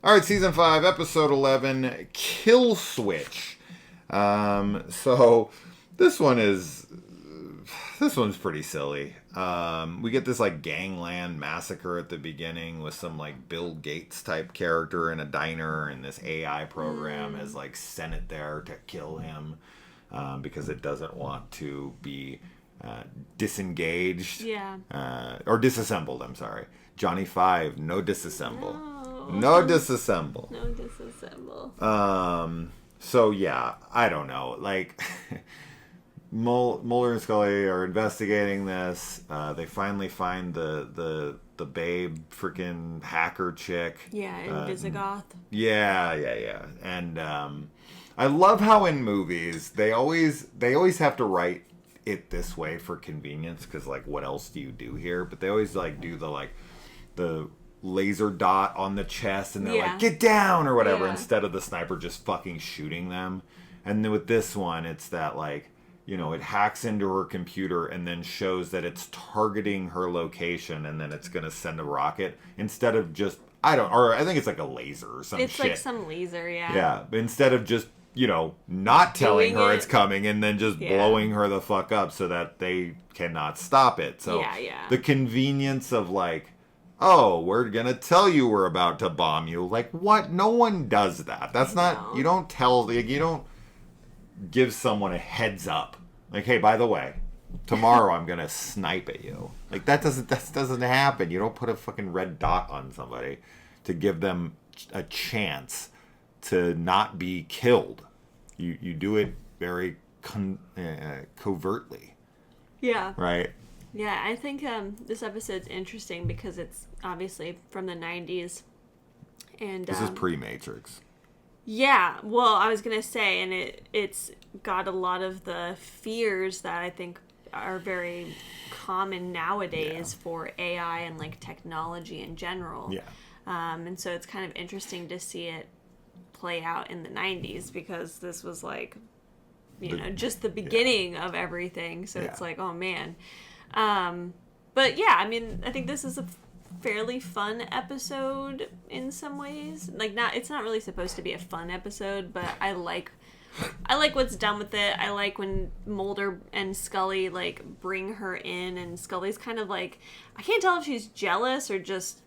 All right, season 5, episode 11, Kill Switch. So this one's pretty silly. We get this like gangland massacre at the beginning with some like Bill Gates type character in a diner, and this AI program has like sent it there to kill him because it doesn't want to be disengaged. Yeah. Or disassembled, I'm sorry. Johnny 5, no disassemble. No. No disassemble. No disassemble. So yeah, I don't know. Like, Mulder and Scully are investigating this. They finally find the babe freaking hacker chick. Yeah, in Visigoth. Yeah. And I love how in movies they always have to write it this way for convenience, because like what else do you do here? But they always like do the laser dot on the chest, and they're like, get down or whatever, instead of the sniper just fucking shooting them. And then with this one, it's that like, you know, it hacks into her computer and then shows that it's targeting her location, and then it's gonna send a rocket instead of just I think it's like a laser or some shit. It's like some laser, yeah. Yeah, but instead of just, you know, not telling her it's coming and then just blowing her the fuck up so that they cannot stop it. So the convenience of like, oh, we're going to tell you we're about to bomb you. Like, what? No one does that. That's not, you don't tell, like, you don't give someone a heads up. Like, hey, by the way, tomorrow I'm going to snipe at you. Like, that doesn't happen. You don't put a fucking red dot on somebody to give them a chance to not be killed. You do it very covertly. Yeah. Right? Yeah, I think this episode's interesting because it's obviously from the 90s. And this is pre-Matrix. Yeah, well, I was going to say, and it's got a lot of the fears that I think are very common nowadays for AI and like technology in general. Yeah. And so it's kind of interesting to see it play out in the 90s, because this was like, you know, just the beginning of everything. So it's like, oh man. But yeah, I mean, I think this is a fairly fun episode in some ways. Like, it's not really supposed to be a fun episode, but I like what's done with it. I like when Mulder and Scully like bring her in, and Scully's kind of like, I can't tell if she's jealous or just,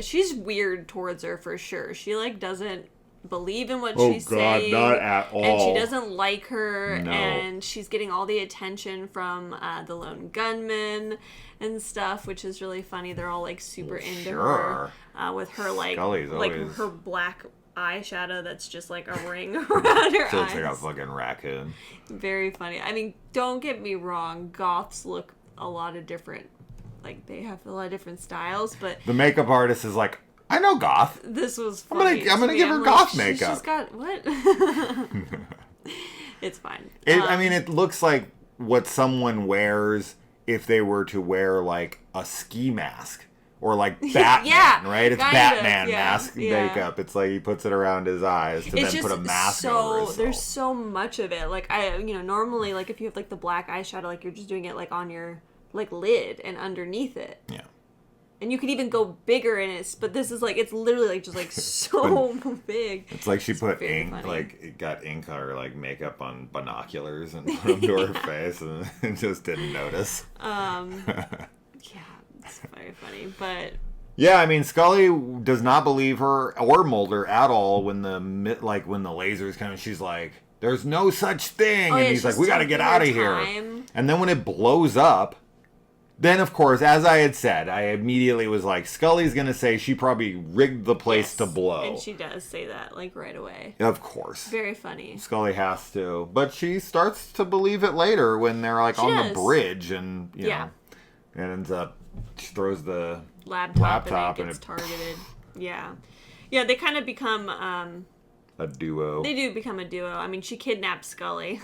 she's weird towards her for sure. She like doesn't believe in what she's saying. Not at all. And she doesn't like her, no. And she's getting all the attention from the lone gunman and stuff, which is really funny. They're all like super into her with her like Scully's like always... her black eyeshadow that's just like a ring around her eyes. Looks like a fucking raccoon. Very funny. I mean, don't get me wrong, goths look a lot of different, like they have a lot of different styles, but the makeup artist is like, I know goth. This was funny. I'm gonna give her goth makeup. She's got what? It's fine. I mean, it looks like what someone wears if they were to wear like a ski mask or like Batman, right? It's Batman mask makeup. It's like he puts it around his eyes to then put a mask over his There's so much of it. Like normally, like if you have like the black eyeshadow, like you're just doing it like on your like lid and underneath it. Yeah. And you could even go bigger in it, but this is like, it's literally like just like so big. It's like she put ink, funny. like it got ink or like makeup on binoculars and put them to her face and just didn't notice. Yeah, it's very funny, but... Yeah, I mean, Scully does not believe her or Mulder at all when the lasers come. She's like, there's no such thing. And he's like, we got to get out of here. And then when it blows up, then, of course, as I had said, I immediately was like, Scully's going to say she probably rigged the place to blow. And she does say that, like, right away. Of course. Very funny. Scully has to. But she starts to believe it later when they're, like, on the bridge and, you know, it ends up, she throws the laptop and it gets targeted. Yeah. Yeah, they kind of become... a duo. They do become a duo. I mean, she kidnaps Scully.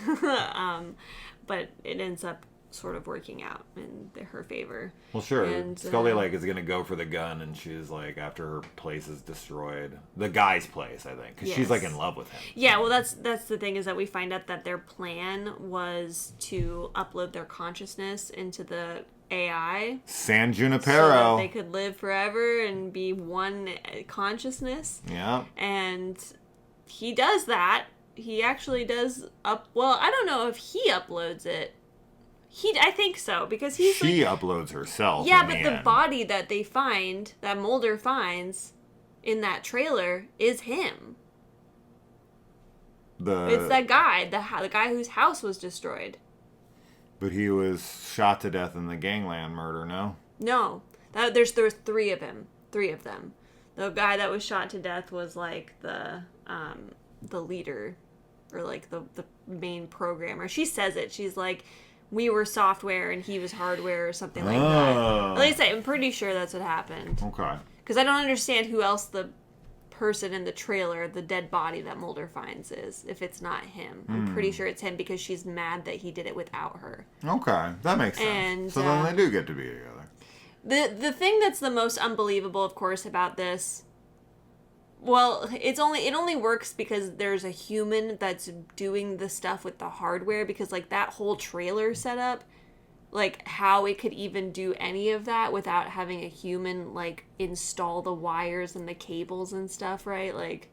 But it ends up sort of working out in her favor. Well, sure. And, Scully like is gonna go for the gun, and she's like, after her place is destroyed, the guy's place, I think, because she's like in love with him. Yeah, well, that's the thing, is that we find out that their plan was to upload their consciousness into the AI. San Junipero. So that they could live forever and be one consciousness. Yeah. And he does that. He actually does well, I don't know if he uploads it. I think so, because she uploads herself. Yeah, but the body that they find, that Mulder finds in that trailer, is him. It's that guy, the guy whose house was destroyed. But he was shot to death in the gangland murder, no? No. There was three of them. The guy that was shot to death was like the leader, or like the main programmer. She says it. She's like, we were software and he was hardware, or something like that. At least I'm pretty sure that's what happened. Okay. Because I don't understand who else the person in the trailer, the dead body that Mulder finds, is, if it's not him. I'm pretty sure it's him, because she's mad that he did it without her. Okay, that makes sense. And, so then they do get to be together. The thing that's the most unbelievable, of course, about this, well, it only works because there's a human that's doing the stuff with the hardware, because like that whole trailer setup, like how it could even do any of that without having a human like install the wires and the cables and stuff, right? Like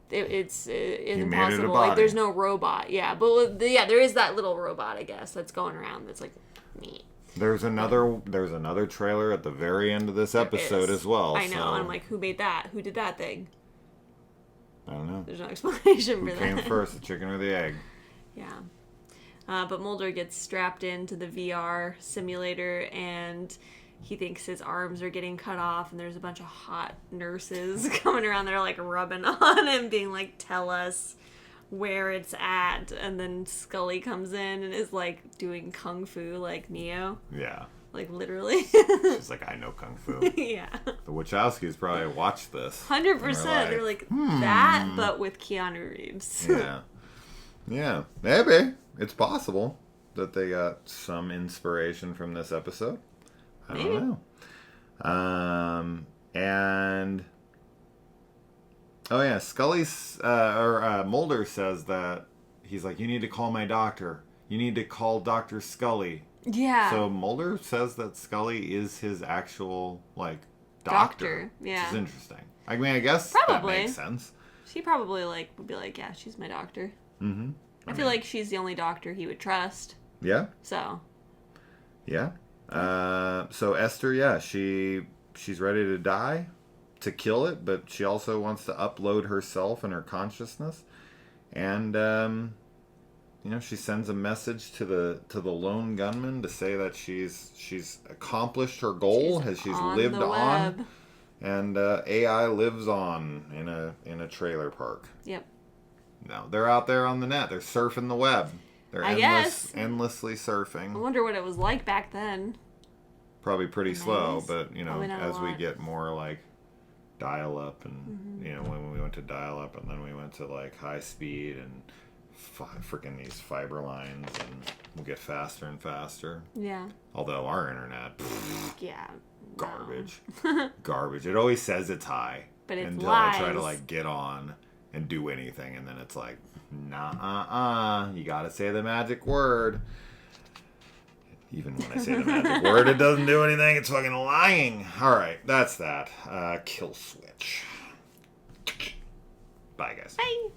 it's impossible. Like there's no robot. Yeah, but there is that little robot, I guess, that's going around that's like neat. There's another trailer at the very end of this episode as well. I know. So. And I'm like, who made that? Who did that thing? I don't know. There's no explanation for that. Who came first, the chicken or the egg? Yeah. But Mulder gets strapped into the VR simulator, and he thinks his arms are getting cut off, and there's a bunch of hot nurses coming around there, like, rubbing on him, being like, tell us where it's at. And then Scully comes in and is, like, doing kung fu like Neo. Yeah. Like, literally. She's like, I know kung fu. Yeah. The Wachowskis probably watched this. 100%. They're like, that, but with Keanu Reeves. Yeah. Yeah. Maybe. It's possible that they got some inspiration from this episode. I don't know. And oh yeah, Scully's Mulder says that he's like, you need to call my doctor. You need to call Dr. Scully. Yeah. So Mulder says that Scully is his actual like doctor. Yeah. Which is interesting. I mean, I guess probably. That makes sense. She probably like would be like, yeah, she's my doctor. Mm-hmm. I feel like she's the only doctor he would trust. Yeah. So. Yeah. So Esther, yeah, she's ready to die, to kill it, but she also wants to upload herself and her consciousness, and she sends a message to the lone gunman to say that she's accomplished her goal, as she's lived on, and AI lives on in a trailer park. Yep. No, they're out there on the net. They're surfing the web. They're endlessly surfing. I wonder what it was like back then. Probably pretty slow, but as we get more like dial-up, and when we went to dial-up, and then we went to like high speed, and freaking these fiber lines, and we'll get faster and faster. Yeah. Although our internet, garbage, no. garbage. It always says it's high, but it's until lies. I try to like get on and do anything, and then it's like, nah, you gotta say the magic word. Even when I say the magic word, it doesn't do anything. It's fucking lying. Alright, that's that. Kill switch. Bye, guys. Bye.